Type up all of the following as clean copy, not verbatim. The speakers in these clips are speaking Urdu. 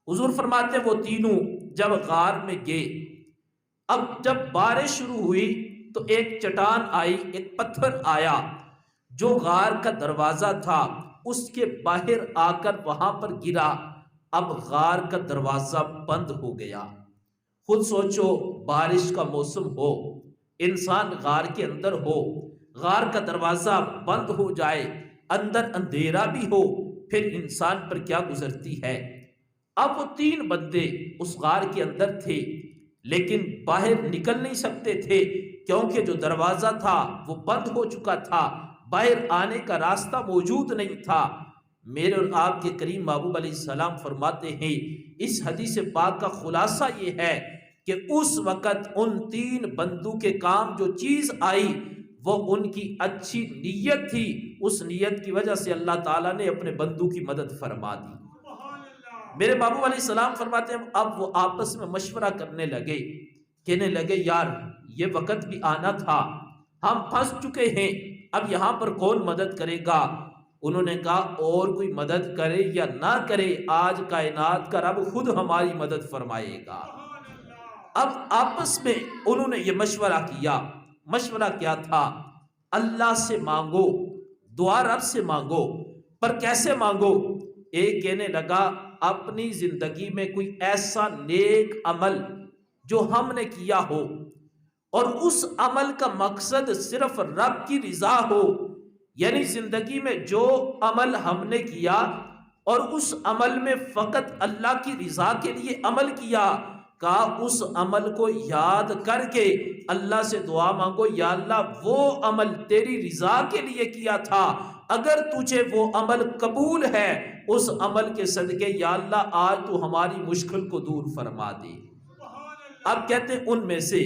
حضور فرماتے ہیں وہ تینوں جب غار میں گئے، اب جب بارش شروع ہوئی تو ایک چٹان آئی، ایک پتھر آیا جو غار کا دروازہ تھا، اس کے باہر آ کر وہاں پر گرا۔ اب غار کا دروازہ بند ہو گیا۔ خود سوچو، بارش کا موسم ہو، انسان غار کے اندر ہو، غار کا دروازہ بند ہو جائے، اندر اندھیرا بھی ہو، پھر انسان پر کیا گزرتی ہے۔ اب وہ تین بندے اس غار کے اندر تھے لیکن باہر نکل نہیں سکتے تھے، کیونکہ جو دروازہ تھا وہ بند ہو چکا تھا، باہر آنے کا راستہ موجود نہیں تھا۔ میرے اور آپ کے کریم محبوب علیہ السلام فرماتے ہیں، اس حدیث پاک کا خلاصہ یہ ہے کہ اس وقت ان تین بندوں کے کام جو چیز آئی وہ ان کی اچھی نیت تھی، اس نیت کی وجہ سے اللہ تعالیٰ نے اپنے بندوں کی مدد فرما دی۔ میرے محبوب علیہ السلام فرماتے ہیں اب وہ آپس میں مشورہ کرنے لگے، کہنے لگے یار یہ وقت بھی آنا تھا، ہم پھنس چکے ہیں، اب یہاں پر کون مدد کرے گا۔ انہوں نے کہا اور کوئی مدد کرے یا نہ کرے، آج کائنات کا رب خود ہماری مدد فرمائے گا۔ اب آپس میں انہوں نے یہ مشورہ کیا۔ مشورہ کیا تھا؟ اللہ سے مانگو، دعا رب سے مانگو، پر کیسے مانگو؟ ایک کہنے لگا اپنی زندگی میں کوئی ایسا نیک عمل جو ہم نے کیا ہو اور اس عمل کا مقصد صرف رب کی رضا ہو، یعنی زندگی میں جو عمل ہم نے کیا اور اس عمل میں فقط اللہ کی رضا کے لیے عمل کیا، کہا اس عمل کو یاد کر کے اللہ سے دعا مانگو، یا اللہ وہ عمل تیری رضا کے لیے کیا تھا، اگر تجھے وہ عمل قبول ہے اس عمل کے صدقے یا اللہ آج تو ہماری مشکل کو دور فرما دے۔ اب کہتے ہیں ان میں سے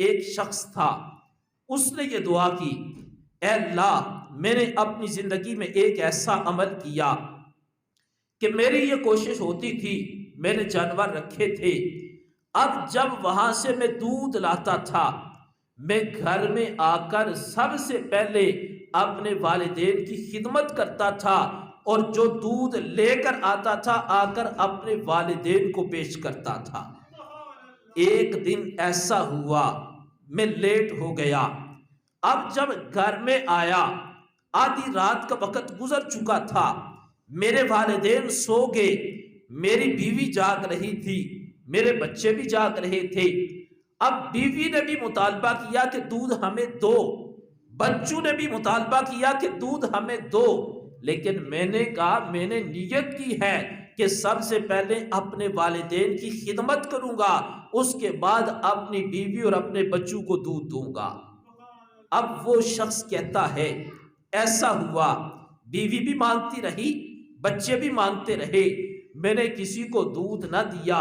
ایک شخص تھا، اس نے یہ دعا کی، اے اللہ میں نے اپنی زندگی میں ایک ایسا عمل کیا کہ میری یہ کوشش ہوتی تھی، میں نے جانور رکھے تھے، اب جب وہاں سے میں دودھ لاتا تھا میں گھر میں آ کر سب سے پہلے اپنے والدین کی خدمت کرتا تھا اور جو دودھ لے کر آتا تھا آ کر اپنے والدین کو پیش کرتا تھا۔ ایک دن ایسا ہوا میں لیٹ ہو گیا، اب جب گھر میں آیا آدھی رات کا وقت گزر چکا تھا، میرے والدین سو گئے، میری بیوی جاگ رہی تھی، میرے بچے بھی جاگ رہے تھے۔ اب بیوی نے بھی مطالبہ کیا کہ دودھ ہمیں دو، بچوں نے بھی مطالبہ کیا کہ دودھ ہمیں دو، لیکن میں نے کہا میں نے نیت کی ہے کہ سب سے پہلے اپنے والدین کی خدمت کروں گا، اس کے بعد اپنی بیوی اور اپنے بچوں کو دودھ دوں گا۔ اب وہ شخص کہتا ہے ایسا ہوا، بیوی بھی مانگتی رہی، بچے بھی مانگتے رہے، میں نے کسی کو دودھ نہ دیا،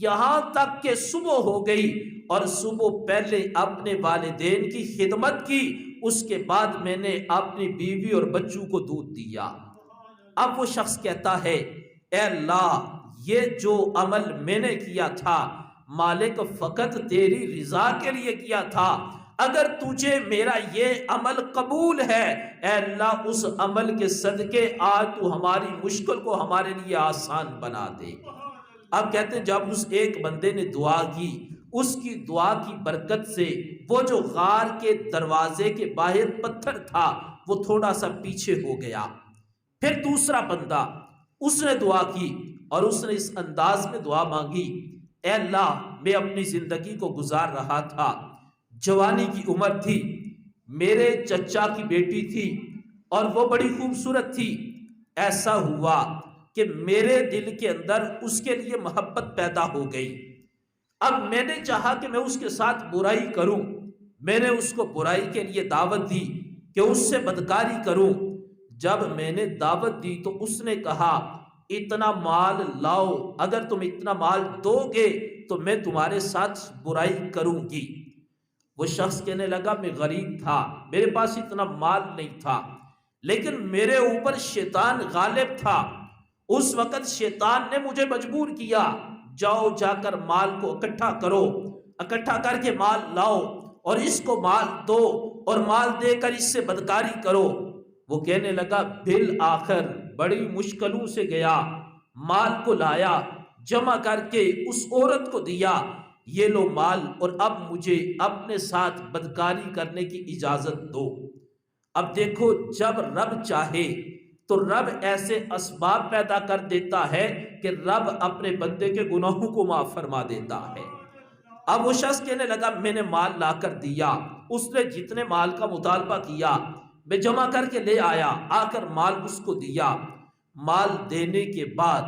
یہاں تک کہ صبح ہو گئی اور صبح پہلے اپنے والدین کی خدمت کی، اس کے بعد میں نے اپنی بیوی اور بچوں کو دودھ دیا۔ اب وہ شخص کہتا ہے اے اللہ یہ جو عمل میں نے کیا تھا مالک فقط تیری رضا کے لیے کیا تھا، اگر تجھے میرا یہ عمل قبول ہے اے اللہ اس عمل کے صدقے آج تو ہماری مشکل کو ہمارے لیے آسان بنا دے۔ اب کہتے ہیں جب اس ایک بندے نے دعا کی، اس کی دعا کی برکت سے وہ جو غار کے دروازے کے باہر پتھر تھا وہ تھوڑا سا پیچھے ہو گیا۔ پھر دوسرا بندہ اس نے دعا کی اور اس نے اس انداز میں دعا مانگی، اے اللہ میں اپنی زندگی کو گزار رہا تھا، جوانی کی عمر تھی، میرے چچا کی بیٹی تھی اور وہ بڑی خوبصورت تھی، ایسا ہوا کہ میرے دل کے اندر اس کے لیے محبت پیدا ہو گئی، اب میں نے چاہا کہ میں اس کے ساتھ برائی کروں، میں نے اس کو برائی کے لیے دعوت دی کہ اس سے بدکاری کروں۔ جب میں نے دعوت دی تو اس نے کہا اتنا مال لاؤ، اگر تم اتنا مال دو گے تو میں تمہارے ساتھ برائی کروں گی۔ وہ شخص کہنے لگا میں غریب تھا، میرے پاس اتنا مال نہیں تھا، لیکن میرے اوپر شیطان غالب تھا، اس وقت شیطان نے مجھے مجبور کیا جاؤ جا کر مال کو اکٹھا کرو، اکٹھا کر کے مال لاؤ اور اس کو مال دو اور مال دے کر اس سے بدکاری کرو۔ وہ کہنے لگا بالآخر بڑی مشکلوں سے گیا، مال کو لایا، جمع کر کے اس عورت کو دیا، یہ لو مال، اور اب مجھے اپنے ساتھ بدکاری کرنے کی اجازت دو۔ اب دیکھو، جب رب چاہے تو رب ایسے اسباب پیدا کر دیتا ہے کہ رب اپنے بندے کے گناہوں کو معاف فرما دیتا ہے۔ اب وہ شخص کہنے لگا میں نے مال لا کر دیا، اس نے جتنے مال کا مطالبہ کیا میں جمع کر کے لے آیا، آ کر مال اس کو دیا۔ مال دینے کے بعد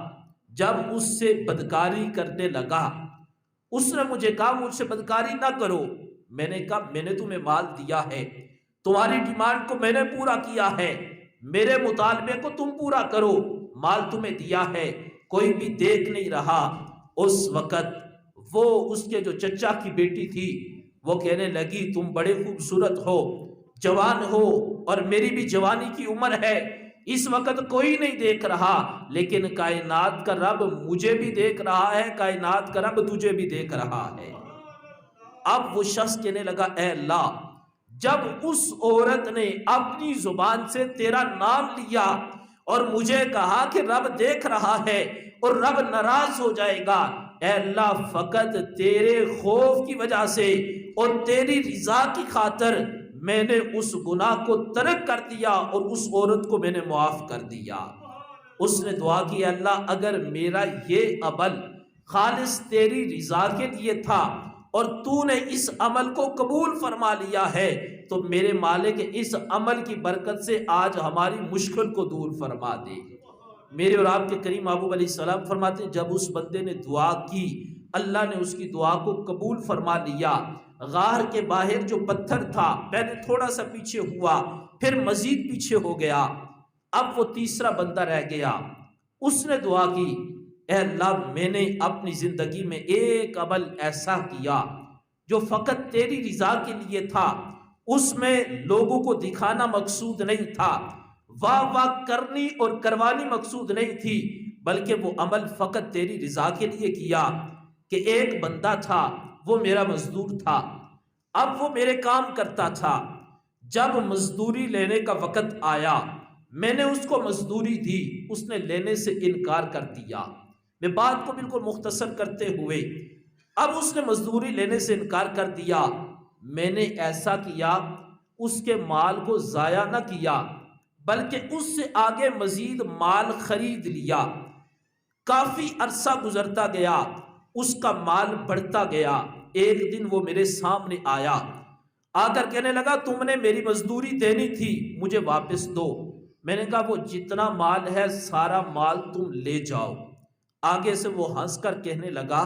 جب اس سے بدکاری کرنے لگا، اس نے مجھے کہا مجھ سے بدکاری نہ کرو۔ میں نے کہا میں نے تمہیں مال دیا ہے، تمہاری ڈیمانڈ کو میں نے پورا کیا ہے، میرے مطالبے کو تم پورا کرو، مال تمہیں دیا ہے، کوئی بھی دیکھ نہیں رہا۔ اس وقت وہ اس کے جو چچا کی بیٹی تھی وہ کہنے لگی تم بڑے خوبصورت ہو، جوان ہو، اور میری بھی جوانی کی عمر ہے، اس وقت کوئی نہیں دیکھ رہا، لیکن کائنات کا رب مجھے بھی دیکھ رہا ہے، کائنات کا رب تجھے بھی دیکھ رہا ہے۔ اب وہ شخص کہنے لگا اے اللہ، جب اس عورت نے اپنی زبان سے تیرا نام لیا اور مجھے کہا کہ رب دیکھ رہا ہے اور رب ناراض ہو جائے گا، اے اللہ فقط تیرے خوف کی وجہ سے اور تیری رضا کی خاطر میں نے اس گناہ کو ترک کر دیا اور اس عورت کو میں نے معاف کر دیا۔ اس نے دعا کی اللہ اگر میرا یہ عمل خالص تیری رضا کے لیے تھا اور تو نے اس عمل کو قبول فرما لیا ہے تو میرے مالک اس عمل کی برکت سے آج ہماری مشکل کو دور فرما دے۔ میرے اور آپ کے کریم محبوب علیہ السلام فرماتے ہیں جب اس بندے نے دعا کی اللہ نے اس کی دعا کو قبول فرما لیا۔ غار کے باہر جو پتھر تھا پہلے تھوڑا سا پیچھے ہوا، پھر مزید پیچھے ہو گیا، اب وہ تیسرا بندہ رہ گیا۔ اس نے دعا کی اے اللہ میں نے اپنی زندگی میں ایک عمل ایسا کیا جو فقط تیری رضا کے لیے تھا، اس میں لوگوں کو دکھانا مقصود نہیں تھا، واہ واہ کرنی اور کروانی مقصود نہیں تھی، بلکہ وہ عمل فقط تیری رضا کے لیے کیا کہ ایک بندہ تھا وہ میرا مزدور تھا، اب وہ میرے کام کرتا تھا، جب مزدوری لینے کا وقت آیا میں نے اس کو مزدوری دی، اس نے لینے سے انکار کر دیا۔ میں بات کو بالکل مختصر کرتے ہوئے اب اس نے مزدوری لینے سے انکار کر دیا، میں نے ایسا کیا اس کے مال کو ضائع نہ کیا بلکہ اس سے آگے مزید مال خرید لیا۔ کافی عرصہ گزرتا گیا، اس کا مال بڑھتا گیا، ایک دن وہ میرے سامنے آیا، آ کر کہنے لگا تم نے میری مزدوری دینی تھی مجھے واپس دو۔ میں نے کہا وہ جتنا مال ہے سارا مال تم لے جاؤ۔ آگے سے وہ ہنس کر کہنے لگا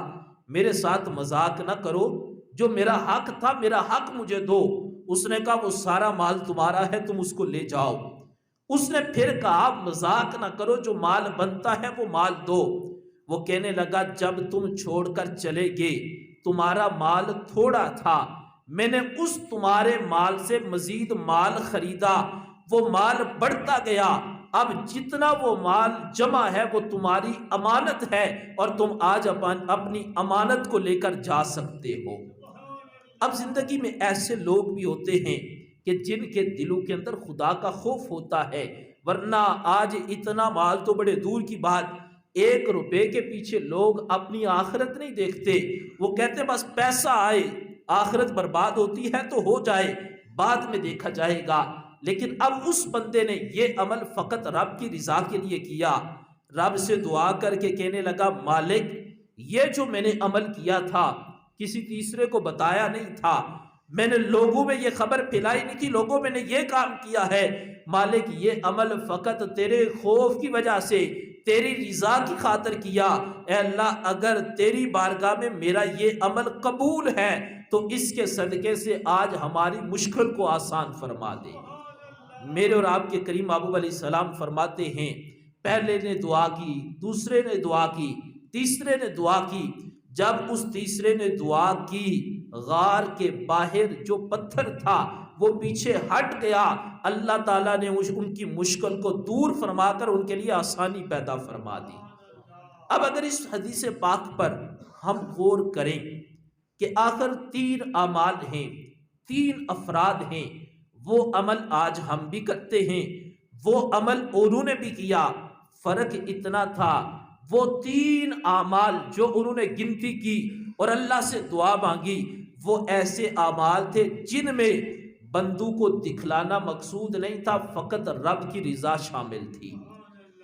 میرے ساتھ مذاق نہ کرو، جو میرا حق تھا میرا حق مجھے دو۔ اس نے کہا وہ سارا مال تمہارا ہے تم اس کو لے جاؤ۔ اس نے پھر کہا مذاق نہ کرو، جو مال بنتا ہے وہ مال دو۔ وہ کہنے لگا جب تم چھوڑ کر چلے گئے تمہارا مال تھوڑا تھا، میں نے اس تمہارے مال سے مزید مال خریدا، وہ مال بڑھتا گیا، اب جتنا وہ مال جمع ہے وہ تمہاری امانت ہے اور تم آج اپنی امانت کو لے کر جا سکتے ہو۔ اب زندگی میں ایسے لوگ بھی ہوتے ہیں کہ جن کے دلوں کے اندر خدا کا خوف ہوتا ہے، ورنہ آج اتنا مال تو بڑے دور کی بات، 1 روپے کے پیچھے لوگ اپنی آخرت نہیں دیکھتے، وہ کہتے بس پیسہ آئے، آخرت برباد ہوتی ہے تو ہو جائے بعد میں دیکھا جائے گا۔ لیکن اب اس بندے نے یہ عمل فقط رب کی رضا کے لیے کیا، رب سے دعا کر کے کہنے لگا مالک یہ جو میں نے عمل کیا تھا کسی تیسرے کو بتایا نہیں تھا، میں نے لوگوں میں یہ خبر پھیلائی نہیں تھی، لوگوں میں نے یہ کام کیا ہے، مالک یہ عمل فقط تیرے خوف کی وجہ سے تیری رضا کی خاطر کیا، اے اللہ اگر تیری بارگاہ میں میرا یہ عمل قبول ہے تو اس کے صدقے سے آج ہماری مشکل کو آسان فرما دے۔ میرے اور آپ کے کریم محبوب علیہ السلام فرماتے ہیں پہلے نے دعا کی، دوسرے نے دعا کی، تیسرے نے دعا کی، جب اس تیسرے نے دعا کی غار کے باہر جو پتھر تھا وہ پیچھے ہٹ گیا، اللہ تعالیٰ نے ان کی مشکل کو دور فرما کر ان کے لیے آسانی پیدا فرما دی۔ اب اگر اس حدیث پاک پر ہم غور کریں کہ آخر 3 اعمال ہیں، 3 افراد ہیں، وہ عمل آج ہم بھی کرتے ہیں، وہ عمل انہوں نے بھی کیا، فرق اتنا تھا وہ 3 اعمال جو انہوں نے گنتی کی اور اللہ سے دعا مانگی، وہ ایسے اعمال تھے جن میں بندوں کو دکھلانا مقصود نہیں تھا، فقط رب کی رضا شامل تھی،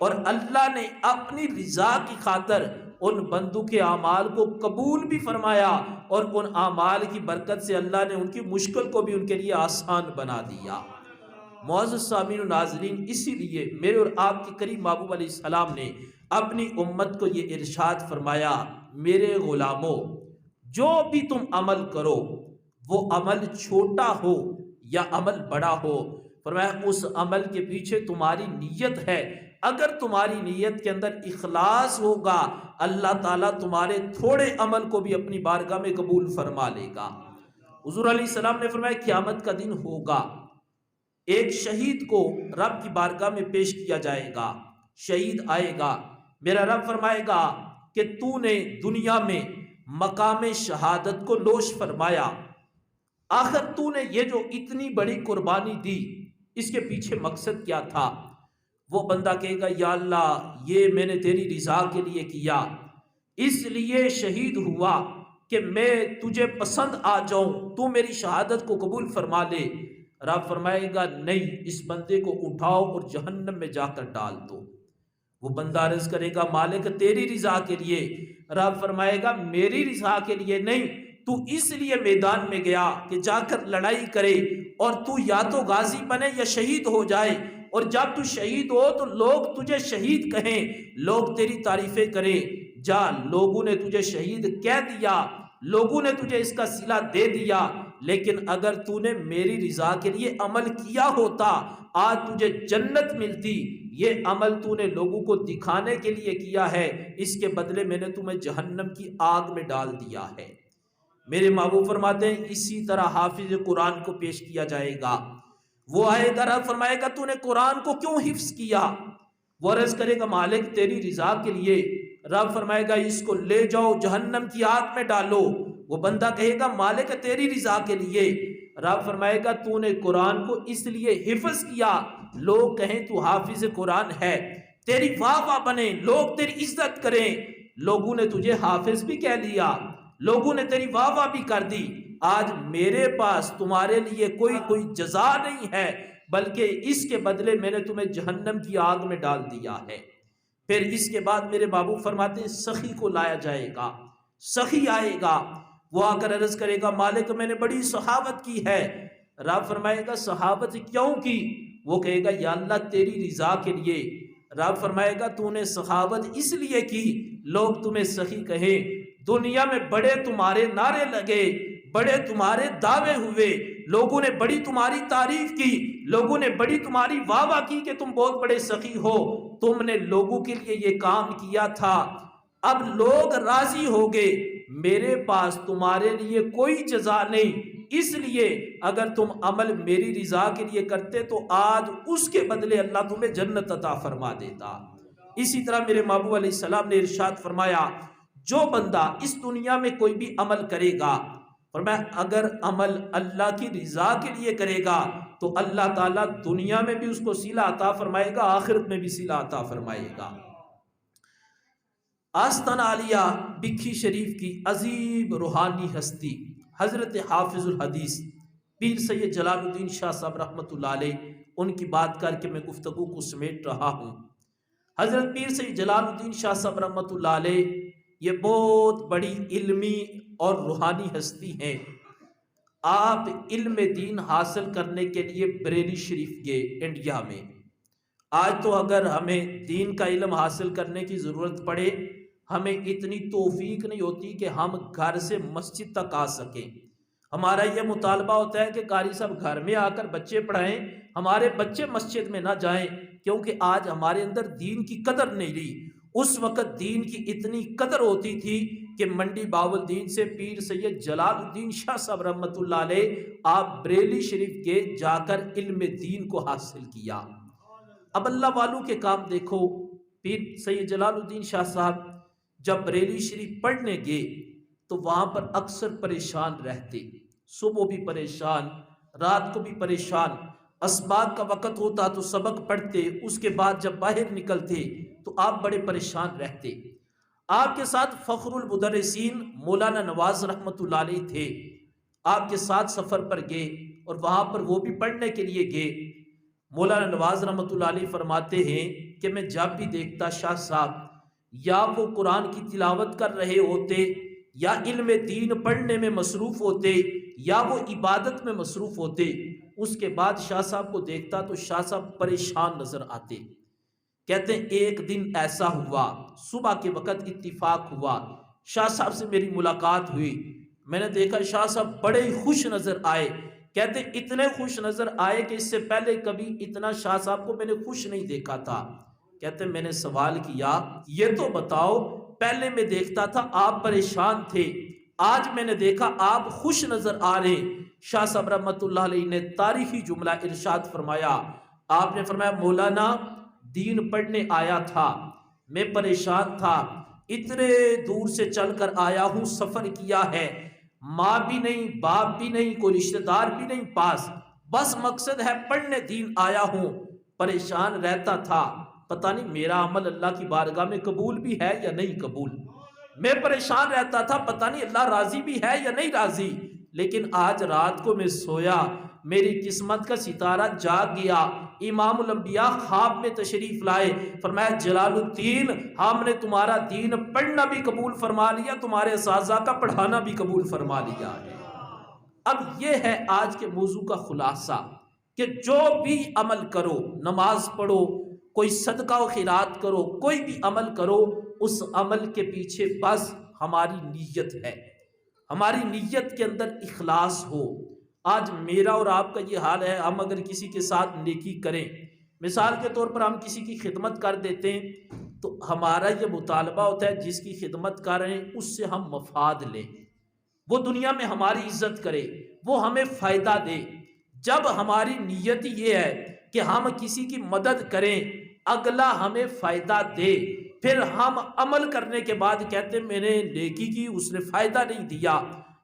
اور اللہ نے اپنی رضا کی خاطر ان بندوں کے اعمال کو قبول بھی فرمایا، اور ان اعمال کی برکت سے اللہ نے ان کی مشکل کو بھی ان کے لیے آسان بنا دیا۔ معزز سامعین و ناظرین، اسی لیے میرے اور آپ کے کریم محبوب علیہ السلام نے اپنی امت کو یہ ارشاد فرمایا، میرے غلاموں، جو بھی تم عمل کرو، وہ عمل چھوٹا ہو یا عمل بڑا ہو، فرمایا اس عمل کے پیچھے تمہاری نیت ہے، اگر تمہاری نیت کے اندر اخلاص ہوگا، اللہ تعالیٰ تمہارے تھوڑے عمل کو بھی اپنی بارگاہ میں قبول فرما لے گا۔ حضور علیہ السلام نے فرمایا قیامت کا دن ہوگا، ایک شہید کو رب کی بارگاہ میں پیش کیا جائے گا، شہید آئے گا، میرا رب فرمائے گا کہ تو نے دنیا میں مقام شہادت کو نوش فرمایا، آخر تو نے یہ جو اتنی بڑی قربانی دی، اس کے پیچھے مقصد کیا تھا؟ وہ بندہ کہے گا یا اللہ یہ میں نے تیری رضا کے لیے کیا، اس لیے شہید ہوا کہ میں تجھے پسند آ جاؤں، تو میری شہادت کو قبول فرما لے۔ رب فرمائے گا نہیں، اس بندے کو اٹھاؤ اور جہنم میں جا کر ڈال دو۔ وہ بندہ عرض کرے گا مالک تیری رضا کے لیے، رب فرمائے گا میری رضا کے لیے نہیں، تو اس لیے میدان میں گیا کہ جا کر لڑائی کرے، اور تو یا تو غازی بنے یا شہید ہو جائے، اور جب تو شہید ہو تو لوگ تجھے شہید کہیں، لوگ تیری تعریفیں کریں، جا لوگوں نے تجھے شہید کہہ دیا، لوگوں نے تجھے اس کا صلہ دے دیا، لیکن اگر تو نے میری رضا کے لیے عمل کیا ہوتا آج تجھے جنت ملتی، یہ عمل تو نے لوگوں کو دکھانے کے لیے کیا ہے، اس کے بدلے میں نے تمہیں جہنم کی آگ میں ڈال دیا ہے۔ میرے محبوب فرماتے ہیں اسی طرح حافظ قرآن کو پیش کیا جائے گا، وہ آئے گا، رب فرمائے گا تو نے قرآن کو کیوں حفظ کیا؟ وہ عرض کرے گا مالک تیری رضا کے لیے، رب فرمائے گا اس کو لے جاؤ جہنم کی آگ میں ڈالو۔ وہ بندہ کہے گا مالک تیری رضا کے لیے، رب فرمائے گا تو نے قرآن کو اس لیے حفظ کیا لوگ کہیں تو حافظ قرآن ہے، تیری واہ واہ بنے، لوگ تیری عزت کریں، لوگوں نے تجھے حافظ بھی کہہ لیا، لوگوں نے تیری واہ واہ بھی کر دی، آج میرے پاس تمہارے لیے کوئی جزا نہیں ہے، بلکہ اس کے بدلے میں نے تمہیں جہنم کی آگ میں ڈال دیا ہے۔ پھر اس کے بعد میرے بابو فرماتے ہیں سخی کو لایا جائے گا، سخی آئے گا، وہ آ کر عرض کرے گا مالک میں نے بڑی صحابت کی ہے، رب فرمائے گا صحابت کیوں کی؟ وہ کہے گا یا اللہ تیری رضا کے لیے، رب فرمائے گا تو نے صحابت اس لیے کی لوگ تمہیں سخی کہیں، دنیا میں بڑے تمہارے نعرے لگے، بڑے تمہارے دعوے ہوئے، لوگوں نے بڑی تمہاری تعریف کی، لوگوں نے بڑی تمہاری واہ واہ کی کہ تم بہت بڑے سخی ہو، تم نے لوگوں کے لیے یہ کام کیا تھا، اب لوگ راضی ہو گئے، میرے پاس تمہارے لیے کوئی جزا نہیں، اس لیے اگر تم عمل میری رضا کے لیے کرتے تو آج اس کے بدلے اللہ تمہیں جنت عطا فرما دیتا۔ اسی طرح میرے محبوب علیہ السلام نے ارشاد فرمایا جو بندہ اس دنیا میں کوئی بھی عمل کرے گا، فرمایا اگر عمل اللہ کی رضا کے لیے کرے گا تو اللہ تعالیٰ دنیا میں بھی اس کو صلہ عطا فرمائے گا، آخرت میں بھی صلہ عطا فرمائے گا۔ آستانہ عالیہ بکھی شریف کی عظیم روحانی ہستی حضرت حافظ الحدیث پیر سید جلال الدین شاہ صاحب رحمۃ اللہ علیہ، ان کی بات کر کے میں گفتگو کو سمیٹ رہا ہوں۔ حضرت پیر سید جلال الدین شاہ صاحب رحمۃ اللہ علیہ یہ بہت بڑی علمی اور روحانی ہستی ہیں۔ آپ علم دین حاصل کرنے کے لیے بریلی شریف گئے انڈیا میں۔ آج تو اگر ہمیں دین کا علم حاصل کرنے کی ضرورت پڑے، ہمیں اتنی توفیق نہیں ہوتی کہ ہم گھر سے مسجد تک آ سکیں۔ ہمارا یہ مطالبہ ہوتا ہے کہ قاری صاحب گھر میں آ کر بچے پڑھائیں، ہمارے بچے مسجد میں نہ جائیں، کیونکہ آج ہمارے اندر دین کی قدر نہیں رہی۔ اس وقت دین کی اتنی قدر ہوتی تھی کہ منڈی باولدین سے پیر سید جلال الدین شاہ صاحب رحمۃ اللہ علیہ آپ بریلی شریف کے جا کر علم دین کو حاصل کیا۔ اب اللہ والوں کے کام دیکھو، پیر سید جلال الدین شاہ صاحب جب بریلی شریف پڑھنے گئے تو وہاں پر اکثر پریشان رہتے، صبح بھی پریشان، رات کو بھی پریشان، اسباق کا وقت ہوتا تو سبق پڑھتے، اس کے بعد جب باہر نکلتے تو آپ بڑے پریشان رہتے۔ آپ کے ساتھ فخر المدرسین مولانا نواز رحمۃ اللہ علیہ تھے، آپ کے ساتھ سفر پر گئے اور وہاں پر وہ بھی پڑھنے کے لیے گئے۔ مولانا نواز رحمۃ اللہ علیہ فرماتے ہیں کہ میں جب بھی دیکھتا شاہ صاحب یا وہ قرآن کی تلاوت کر رہے ہوتے یا علم دین پڑھنے میں مصروف ہوتے یا وہ عبادت میں مصروف ہوتے، اس کے بعد شاہ صاحب کو دیکھتا تو شاہ صاحب پریشان نظر آتے۔ کہتے ہیں ایک دن ایسا ہوا، صبح کے وقت اتفاق ہوا، شاہ صاحب سے میری ملاقات ہوئی، میں نے دیکھا شاہ صاحب بڑے ہی خوش نظر آئے۔ کہتے ہیں اتنے خوش نظر آئے کہ اس سے پہلے کبھی اتنا شاہ صاحب کو میں نے خوش نہیں دیکھا تھا۔ کہتے ہیں میں نے سوال کیا، یہ تو بتاؤ پہلے میں دیکھتا تھا آپ پریشان تھے، آج میں نے دیکھا آپ خوش نظر آ رہے۔ شاہ صاحب رحمۃ اللہ علیہ نے تاریخی جملہ ارشاد فرمایا، آپ نے فرمایا مولانا دین پڑھنے آیا تھا، میں پریشان تھا، اتنے دور سے چل کر آیا ہوں، سفر کیا ہے، ماں بھی نہیں باپ بھی نہیں کوئی رشتہ دار بھی نہیں پاس، بس مقصد ہے پڑھنے دین آیا ہوں، پریشان رہتا تھا، پتہ نہیں میرا عمل اللہ کی بارگاہ میں قبول بھی ہے یا نہیں قبول، میں پریشان رہتا تھا پتہ نہیں اللہ راضی بھی ہے یا نہیں راضی، لیکن آج رات کو میں سویا، میری قسمت کا ستارہ جاگ گیا، امام الانبیاء خواب میں تشریف لائے، فرمایا جلال الدین ہم نے تمہارا دین پڑھنا بھی قبول فرما لیا، تمہارے اساتذہ کا پڑھانا بھی قبول فرما لیا ہے۔ اب یہ ہے آج کے موضوع کا خلاصہ کہ جو بھی عمل کرو، نماز پڑھو، کوئی صدقہ و خیرات کرو، کوئی بھی عمل کرو، اس عمل کے پیچھے بس ہماری نیت ہے، ہماری نیت کے اندر اخلاص ہو۔ آج میرا اور آپ کا یہ حال ہے، ہم اگر کسی کے ساتھ نیکی کریں، مثال کے طور پر ہم کسی کی خدمت کر دیتے ہیں تو ہمارا یہ مطالبہ ہوتا ہے جس کی خدمت کر رہے ہیں اس سے ہم مفاد لیں، وہ دنیا میں ہماری عزت کرے، وہ ہمیں فائدہ دے۔ جب ہماری نیت یہ ہے کہ ہم کسی کی مدد کریں، اگلا ہمیں فائدہ دے، پھر ہم عمل کرنے کے بعد کہتے ہیں میں نے نیکی کی اس نے فائدہ نہیں دیا،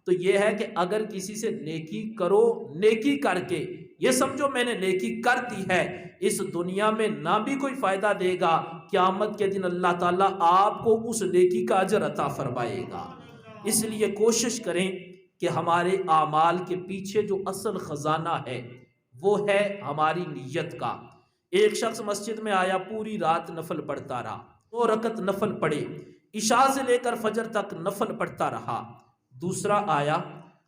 تو یہ ہے کہ اگر کسی سے نیکی کرو، نیکی کر کے یہ سمجھو میں نے نیکی کر دی ہے، اس دنیا میں نہ بھی کوئی فائدہ دے گا، قیامت کے دن اللہ تعالیٰ آپ کو اس نیکی کا اجر عطا فرمائے گا۔ اس لیے کوشش کریں کہ ہمارے اعمال کے پیچھے جو اصل خزانہ ہے وہ ہے ہماری نیت کا۔ ایک شخص مسجد میں آیا، پوری رات نفل پڑھتا رہا، 2 رکعت نفل پڑھے، عشاء سے لے کر فجر تک نفل پڑھتا رہا۔ دوسرا آیا،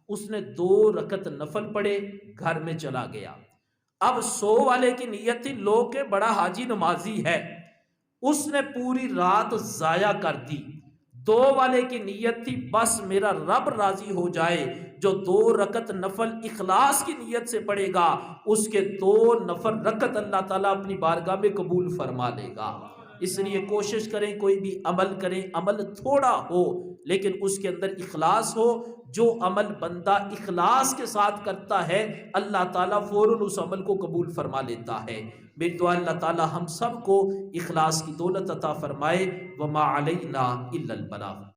اس نے 2 رکعت نفل پڑھے، گھر میں چلا گیا۔ اب 100 والے کی نیت تھی لوگ کہ بڑا حاجی نمازی ہے، اس نے پوری رات ضائع کر دی۔ 2 والے کی نیت تھی بس میرا رب راضی ہو جائے، جو 2 رکعت نفل اخلاص کی نیت سے پڑھے گا اس کے 2 نفل رکعت اللہ تعالیٰ اپنی بارگاہ میں قبول فرما لے گا۔ اس لیے کوشش کریں کوئی بھی عمل کریں، عمل تھوڑا ہو لیکن اس کے اندر اخلاص ہو۔ جو عمل بندہ اخلاص کے ساتھ کرتا ہے اللہ تعالیٰ فوراً اس عمل کو قبول فرما لیتا ہے۔ میری دعا اللہ تعالیٰ ہم سب کو اخلاص کی دولت عطا فرمائے۔ وما علینا الا البلاغ۔